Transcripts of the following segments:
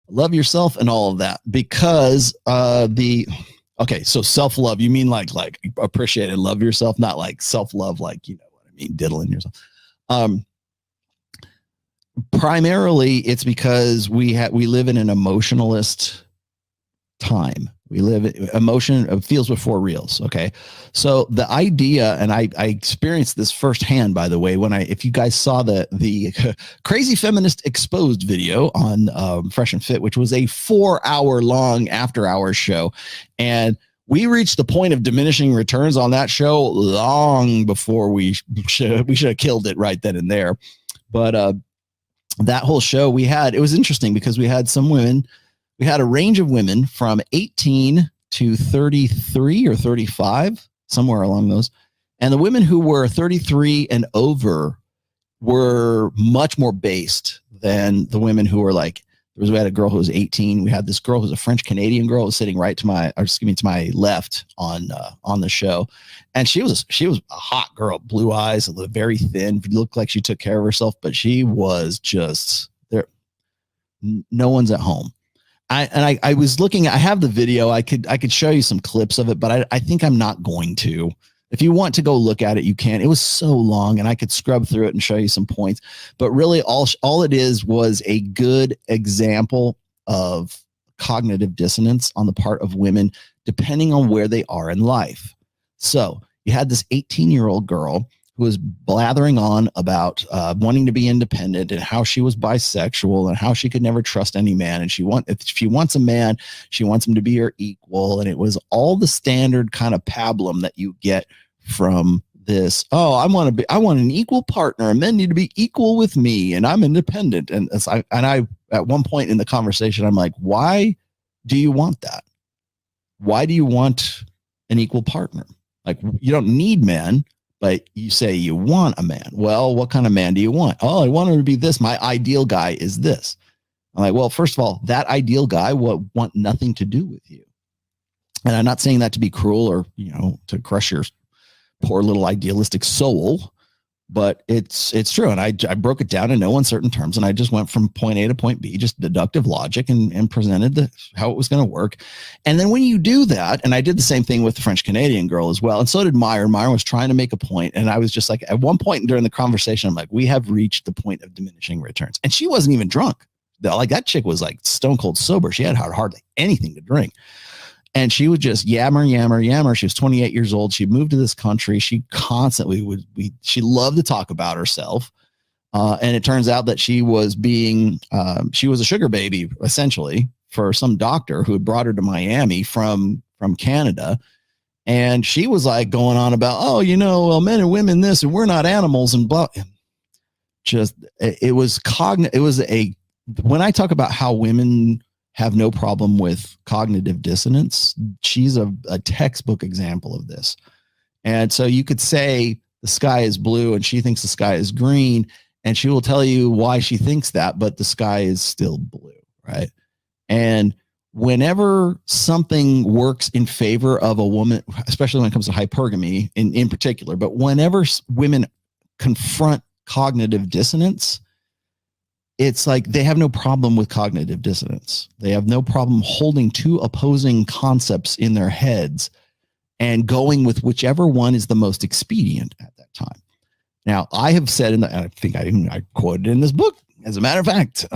love yourself and all of that, because okay, so self-love, you mean like appreciate and love yourself, not like self-love, like, you know what I mean, diddling yourself. Primarily it's because we live in an emotionalist time. We live emotion feels before reals. Okay. So the idea, and I experienced this firsthand, by the way, if you guys saw the Crazy Feminist Exposed video on Fresh and Fit, which was a 4-hour long after hours show. And we reached the point of diminishing returns on that show long before we should have killed it right then and there. But that whole show it was interesting because we had some women. We had a range of women from 18 to 33 or 35, somewhere along those. And the women who were 33 and over were much more based than the women who were like, we had a girl who was 18. We had this girl who's a French Canadian girl who was sitting to my left on the show. And she was a hot girl, blue eyes, very thin, looked like she took care of herself, but she was just there. No one's at home. I was looking, I have the video. I could show you some clips of it, but I think I'm not going to. If you want to go look at it, you can. It was so long and I could scrub through it and show you some points, but really all it was a good example of cognitive dissonance on the part of women, depending on where they are in life. So you had this 18-year-old girl who was blathering on about wanting to be independent and how she was bisexual and how she could never trust any man. And if she wants a man, she wants him to be her equal. And it was all the standard kind of pablum that you get from this. Oh, I want an equal partner, and men need to be equal with me, and I'm independent. And I at one point in the conversation, I'm like, why do you want that? Why do you want an equal partner? Like, you don't need men, but you say you want a man. Well, what kind of man do you want? Oh, I want him to be this. My ideal guy is this. I'm like, well, first of all, that ideal guy will want nothing to do with you. And I'm not saying that to be cruel or, to crush your poor little idealistic soul, but it's true. And I broke it down in no uncertain terms. And I just went from point A to point B, just deductive logic, and presented how it was going to work. And then when you do that, and I did the same thing with the French Canadian girl as well. And so did Meyer. Meyer was trying to make a point. And I was just like, at one point during the conversation, I'm like, we have reached the point of diminishing returns. And she wasn't even drunk. Like, that chick was like stone cold sober. She had hardly anything to drink. And she would just yammer. She was 28 years old. She moved to this country. She constantly she loved to talk about herself. And it turns out that she was a sugar baby, essentially, for some doctor who had brought her to Miami from Canada. And she was like going on about, men and women this, and we're not animals, and blah. When I talk about how women have no problem with cognitive dissonance, she's a textbook example of this. And so you could say the sky is blue and she thinks the sky is green, and she will tell you why she thinks that, but the sky is still blue, right? And whenever something works in favor of a woman, especially when it comes to hypergamy in particular, but whenever women confront cognitive dissonance, it's like they have no problem with cognitive dissonance. They have no problem holding two opposing concepts in their heads and going with whichever one is the most expedient at that time. Now, I have said, and I think I quoted in this book, as a matter of fact,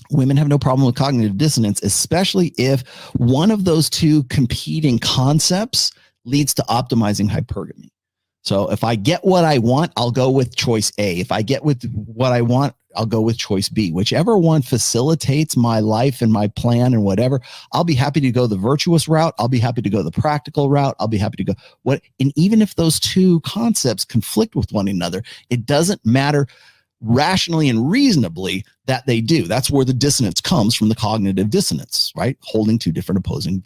women have no problem with cognitive dissonance, especially if one of those two competing concepts leads to optimizing hypergamy. So if I get what I want, I'll go with choice A. If I get with what I want, I'll go with choice B. Whichever one facilitates my life and my plan and whatever, I'll be happy to go the virtuous route. I'll be happy to go the practical route. I'll be happy to go and even if those two concepts conflict with one another, it doesn't matter rationally and reasonably that they do. That's where the dissonance comes from, the cognitive dissonance, right? Holding two different opposing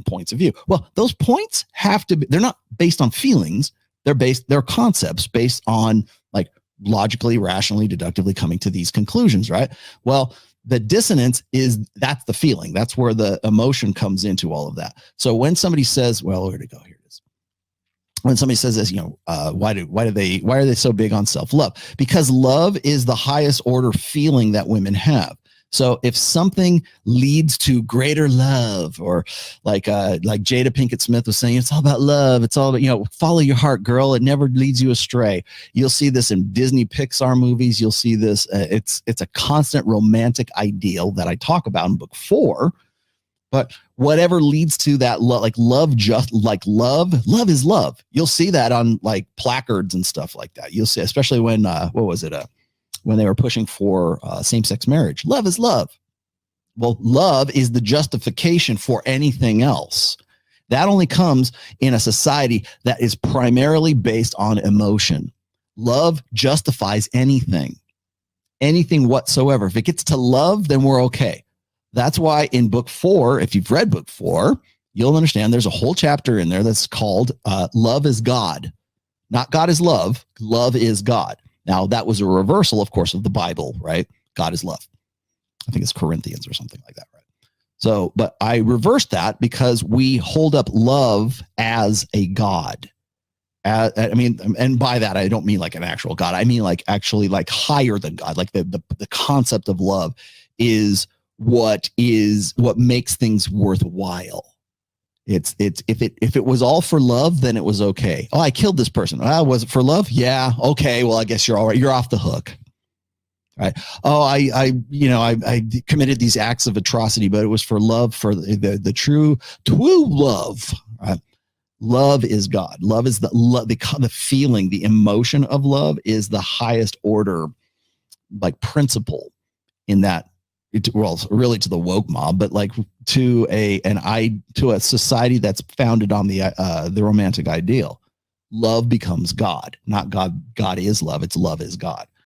points of view. Well, those points have to be, they're not based on feelings. They're concepts based on like logically, rationally, deductively coming to these conclusions, right? Well, the dissonance that's the feeling. That's where the emotion comes into all of that. So when somebody says, well, where to go? Here it is. When somebody says this, why are they so big on self-love? Because love is the highest order feeling that women have. So if something leads to greater love, or like Jada Pinkett Smith was saying, it's all about love. It's all about, follow your heart, girl. It never leads you astray. You'll see this in Disney Pixar movies. You'll see this. It's a constant romantic ideal that I talk about in book 4. But whatever leads to that love, like love, just like love is love. You'll see that on like placards and stuff like that. You'll see, especially when, when they were pushing for same-sex marriage. Love is love. Well, love is the justification for anything else. That only comes in a society that is primarily based on emotion. Love justifies anything whatsoever. If it gets to love, then we're okay. That's why in book 4, if you've read book 4, you'll understand there's a whole chapter in there that's called Love is God. Not God is love. Love is God. Now, that was a reversal, of course, of the Bible, right? God is love. I think it's Corinthians or something like that, right? So, but I reversed that because we hold up love as a God. And by that, I don't mean like an actual God. I mean like actually like higher than God. Like the concept of love is what makes things worthwhile. It's if it was all for love, then it was okay. Oh, I killed this person. Was it for love? Yeah. Okay. Well, I guess you're all right. You're off the hook. Right. Oh, I committed these acts of atrocity, but it was for love, for the true love. Right? Love is God. Love is the feeling, the emotion of love is the highest order, like principle in that. Well, really to the woke mob, but like to a society that's founded on the romantic ideal. Love becomes God, not God. God is love. It's love is God.